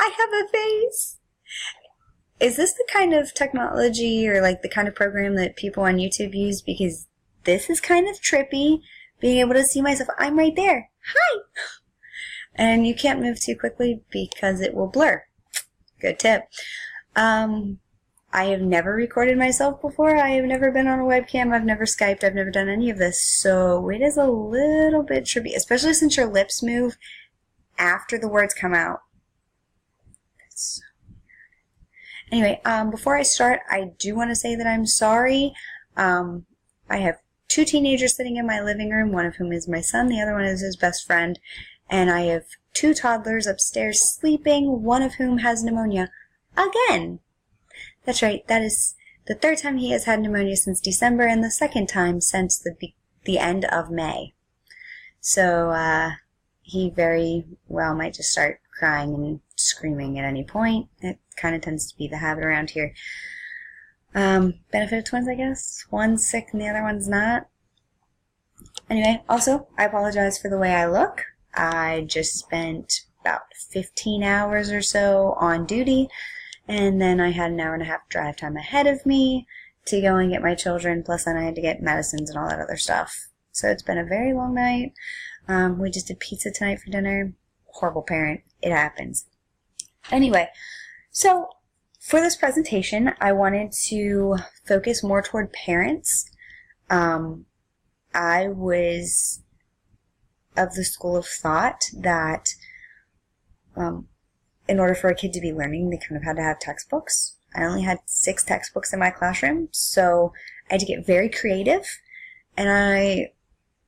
I have a face. Is this the kind of technology or like the kind of program that people on YouTube use? Because this is kind of trippy, being able to see myself. I'm right there. Hi! And you can't move too quickly because it will blur. Good tip. I have never recorded myself before. I have never been on a webcam. I've never Skyped. I've never done any of this. So it is a little bit trippy, especially since your lips move after the words come out. That's so weird. Anyway, before I start, I do want to say that I'm sorry. I have two teenagers sitting in my living room, one of whom is my son, the other one is his best friend, and I have two toddlers upstairs sleeping, one of whom has pneumonia again. That's right, that is the third time he has had pneumonia since December, and the second time since the end of May. So, he very well might just start crying and screaming at any point. It kind of tends to be the habit around here. Benefit of twins, I guess. One's sick and the other one's not. Anyway, also, I apologize for the way I look. I just spent about 15 hours or so on duty, and then I had an hour and a half drive time ahead of me to go and get my children, plus then I had to get medicines and all that other stuff. So it's been a very long night. We just did pizza tonight for dinner. Horrible parent. It happens. Anyway, so for this presentation, I wanted to focus more toward parents. I was of the school of thought that in order for a kid to be learning, they kind of had to have textbooks. I only had 6 textbooks in my classroom, so I had to get very creative, and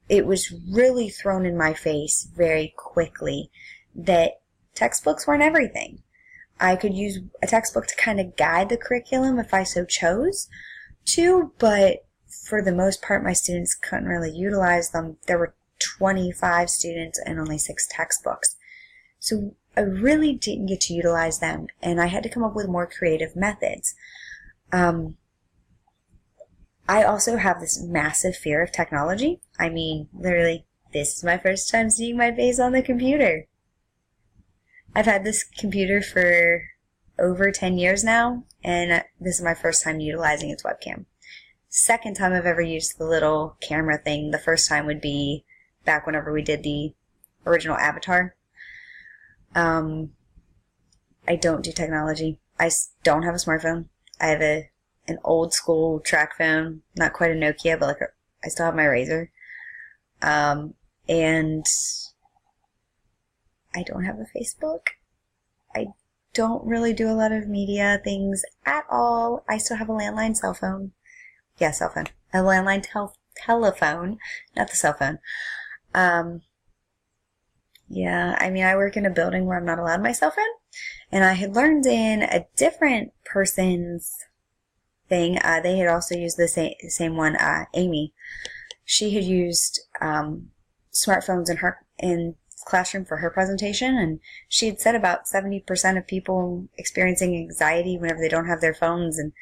it was really thrown in my face very quickly that textbooks weren't everything. I could use a textbook to kind of guide the curriculum if I so chose to, but for the most part, my students couldn't really utilize them. There were 25 students and only 6 textbooks. So I really didn't get to utilize them, and I had to come up with more creative methods. I also have this massive fear of technology. I mean, literally, this is my first time seeing my face on the computer. I've had this computer for over 10 years now, and this is my first time utilizing its webcam. Second time I've ever used the little camera thing. The first time would be back whenever we did the original Avatar. I don't do technology. I don't have a smartphone. I have an old school track phone, not quite a Nokia, but like I still have my Razor. And I don't have a Facebook. I don't really do a lot of media things at all. I still have a landline cell phone. Yeah, cell phone. A landline telephone, not the cell phone. Yeah, I mean, I work in a building where I'm not allowed my cell phone, and I had learned in a different person's thing, they had also used the same one, Amy. She had used smartphones in classroom for her presentation, and she had said about 70% of people experiencing anxiety whenever they don't have their phones. And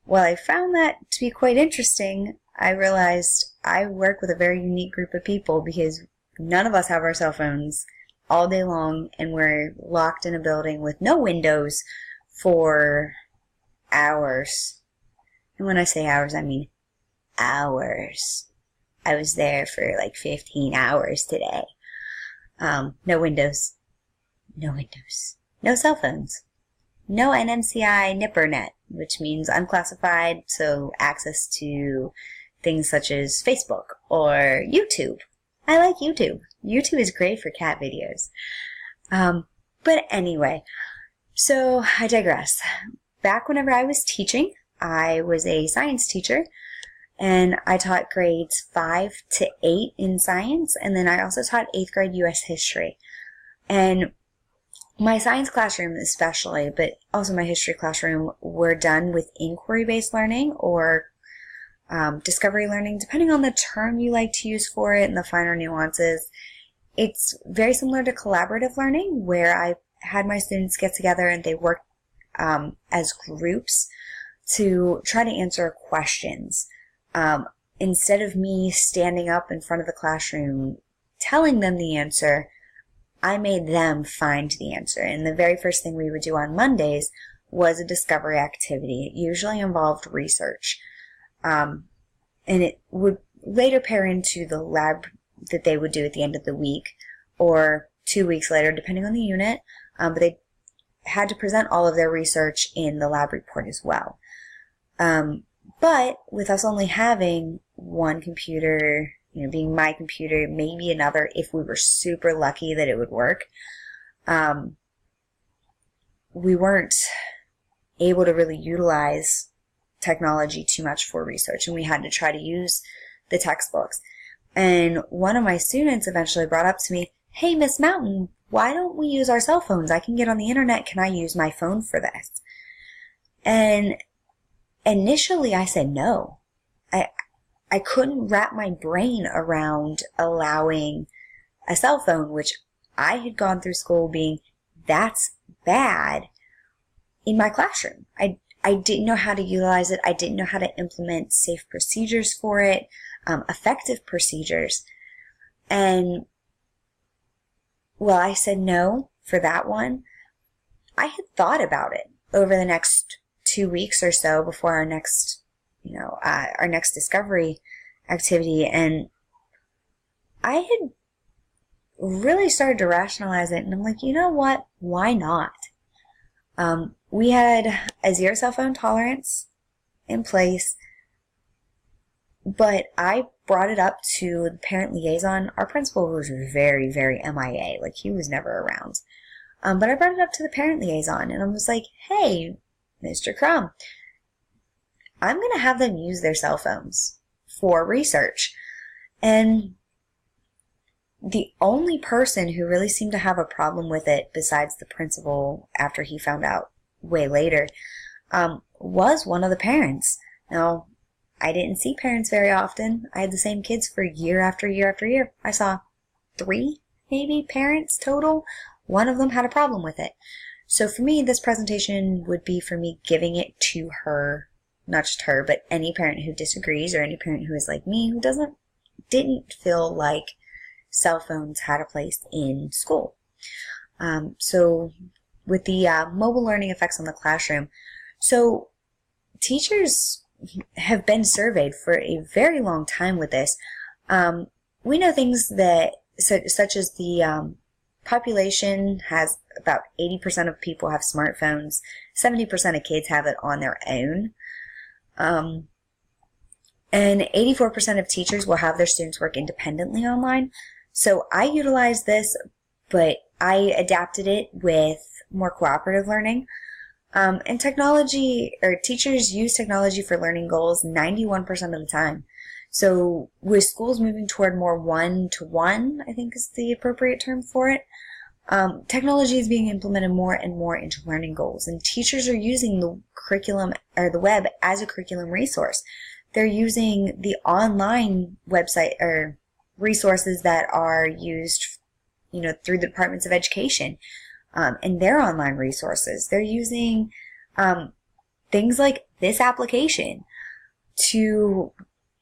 while I found that to be quite interesting, I realized I work with a very unique group of people because none of us have our cell phones all day long, and we're locked in a building with no windows for hours. And when I say hours, I mean hours. I was there for like 15 hours today. No windows. No windows. No cell phones. No NMCI NIPRNet, which means unclassified, so access to things such as Facebook or YouTube. I like YouTube. YouTube is great for cat videos. But anyway, so I digress. Back whenever I was teaching, I was a science teacher, and I taught grades 5 to 8 in science, and then I also taught 8th grade U.S. history. And my science classroom especially, but also my history classroom, were done with inquiry-based learning or discovery learning, depending on the term you like to use for it and the finer nuances. It's very similar to collaborative learning, where I had my students get together and they work as groups to try to answer questions. Instead of me standing up in front of the classroom telling them the answer, I made them find the answer. And the very first thing we would do on Mondays was a discovery activity. It usually involved research. And it would later pair into the lab that they would do at the end of the week, or 2 weeks later, depending on the unit. But they had to present all of their research in the lab report as well. But with us only having one computer, being my computer, maybe another, if we were super lucky that it would work, we weren't able to really utilize technology too much for research, and we had to try to use the textbooks. And one of my students eventually brought up to me, "Hey, Miss Mountain, why don't we use our cell phones? I can get on the internet. Can I use my phone for this?" And initially I said no. I couldn't wrap my brain around allowing a cell phone, which I had gone through school being that's bad, in my classroom. I didn't know how to utilize it. I didn't know how to implement safe procedures for it, effective procedures. And, well, I said no for that one. I had thought about it over the next 2 weeks or so before our next discovery activity, and I had really started to rationalize it, and I'm like, you know what? Why not? We had a 0 cell phone tolerance in place, but I brought it up to the parent liaison. Our principal was very, very MIA, like he was never around. But I brought it up to the parent liaison, and I was like, "Hey, Mr. Crum, I'm going to have them use their cell phones for research." And the only person who really seemed to have a problem with it, besides the principal after he found out way later, was one of the parents. Now, I didn't see parents very often. I had the same kids for year after year after year. I saw 3, maybe, parents total. One of them had a problem with it. So for me, this presentation would be for me giving it to her, not just her, but any parent who disagrees, or any parent who is like me, who didn't feel like cell phones had a place in school. So with the mobile learning effects on the classroom, so teachers have been surveyed for a very long time with this. We know things that, such as the population has about 80% of people have smartphones, 70% of kids have it on their own. And 84% of teachers will have their students work independently online. So I utilized this, but I adapted it with more cooperative learning. And technology, or teachers use technology for learning goals 91% of the time. So with schools moving toward more one-to-one, I think is the appropriate term for it, technology is being implemented more and more into learning goals, and teachers are using the curriculum or the web as a curriculum resource. They're using the online website or resources that are used, through the departments of education, and their online resources. They're using things like this application to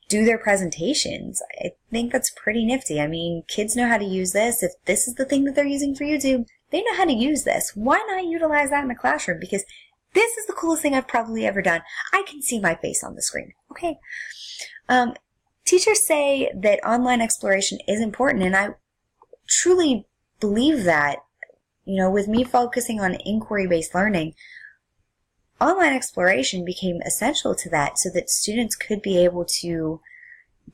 do their presentations. I think that's pretty nifty. I mean, kids know how to use this. If this is the thing that they're using for YouTube, they know how to use this. Why not utilize that in the classroom? Because this is the coolest thing I've probably ever done. I can see my face on the screen. Okay. Teachers say that online exploration is important, and I truly believe that. With me focusing on inquiry-based learning, online exploration became essential to that, so that students could be able to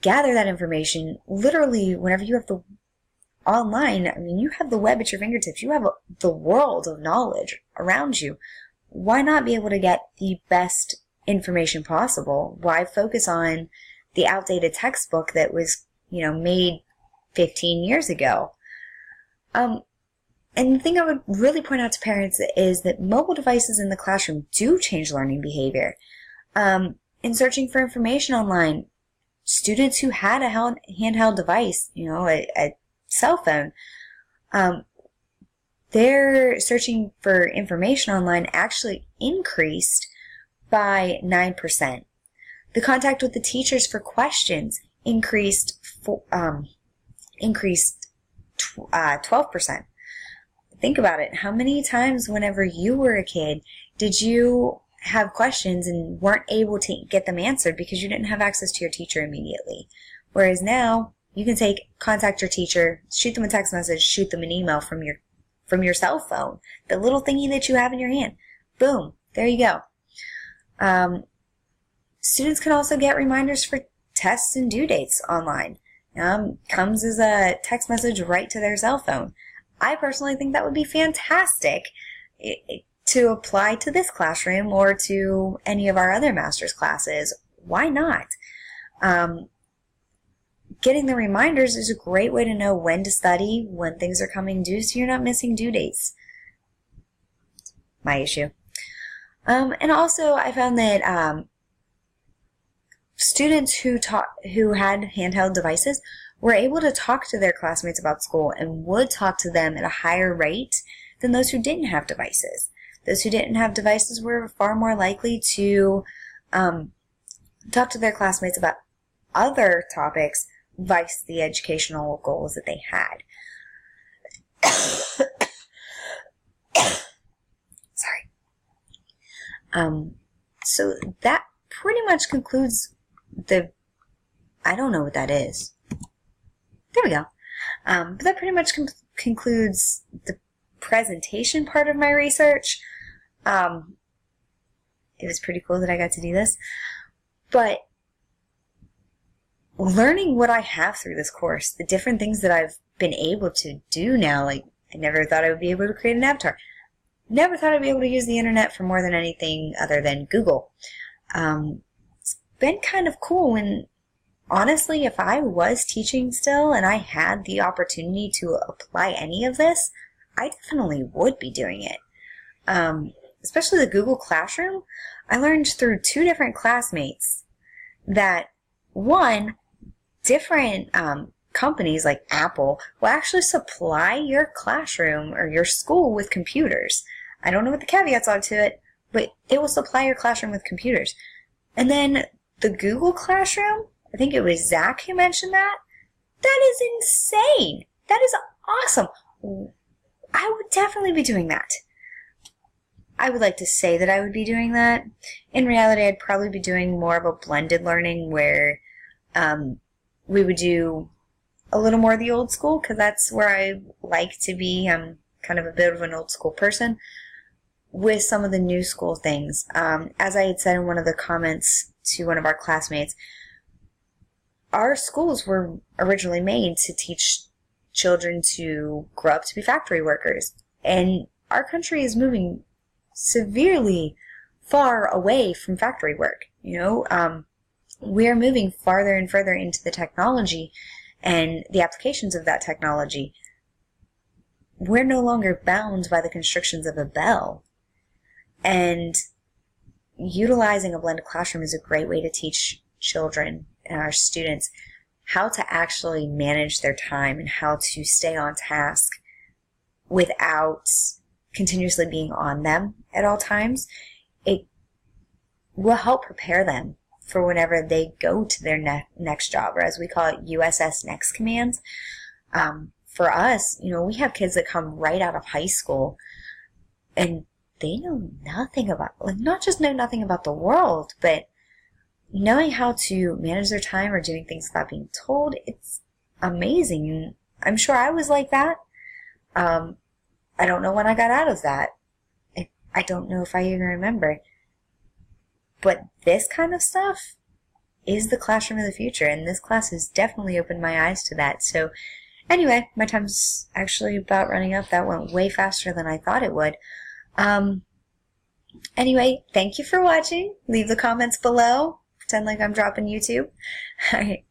gather that information literally whenever you have the online. I mean, you have the web at your fingertips. You have the world of knowledge around you. Why not be able to get the best information possible? Why focus on the outdated textbook that was, made 15 years ago? And the thing I would really point out to parents is that mobile devices in the classroom do change learning behavior. In searching for information online, students who had a handheld device, a cell phone, their searching for information online actually increased by 9%. The contact with the teachers for questions increased 12%. think about it. How many times whenever you were a kid did you have questions and weren't able to get them answered because you didn't have access to your teacher immediately? Whereas now you can contact your teacher, shoot them a text message, shoot them an email from your cell phone, the little thingy that you have in your hand. Boom, there you go. Students can also get reminders for tests and due dates online. Comes as a text message right to their cell phone. I personally think that would be fantastic to apply to this classroom or to any of our other master's classes. Why not? Getting the reminders is a great way to know when to study, when things are coming due, so you're not missing due dates. My issue. And also, I found that students who had handheld devices were able to talk to their classmates about school and would talk to them at a higher rate than those who didn't have devices. Those who didn't have devices were far more likely to talk to their classmates about other topics vice the educational goals that they had. Sorry. So that pretty much concludes I don't know what that is. There we go. But that pretty much concludes the presentation part of my research. It was pretty cool that I got to do this. But learning what I have through this course, the different things that I've been able to do now, like I never thought I would be able to create an avatar. Never thought I'd be able to use the internet for more than anything other than Google. It's been kind of cool, and honestly, if I was teaching still and I had the opportunity to apply any of this, I definitely would be doing it. Especially the Google Classroom. I learned through 2 different classmates that, one, different companies like Apple will actually supply your classroom or your school with computers. I don't know what the caveats are to it, but it will supply your classroom with computers. And then the Google Classroom, I think it was Zach who mentioned that. That is insane. That is awesome. I would definitely be doing that. I would like to say that I would be doing that. In reality, I'd probably be doing more of a blended learning where we would do a little more of the old school, because that's where I like to be. I'm kind of a bit of an old school person, with some of the new school things. As I had said in one of the comments to one of our classmates, our schools were originally made to teach children to grow up to be factory workers. And our country is moving severely far away from factory work. We are moving farther and further into the technology and the applications of that technology. We're no longer bound by the constrictions of a bell. And utilizing a blended classroom is a great way to teach children and our students how to actually manage their time and how to stay on task without continuously being on them at all times. It will help prepare them for whenever they go to their next job, or as we call it, USS Next Command. For us, we have kids that come right out of high school and they know nothing about, not just know nothing about the world, but knowing how to manage their time or doing things without being told. It's amazing. And I'm sure I was like that. I don't know when I got out of that. I don't know if I even remember. But this kind of stuff is the classroom of the future, and this class has definitely opened my eyes to that. So anyway, my time's actually about running up. That went way faster than I thought it would. Anyway, thank you for watching. Leave the comments below. Pretend like I'm dropping YouTube. All right.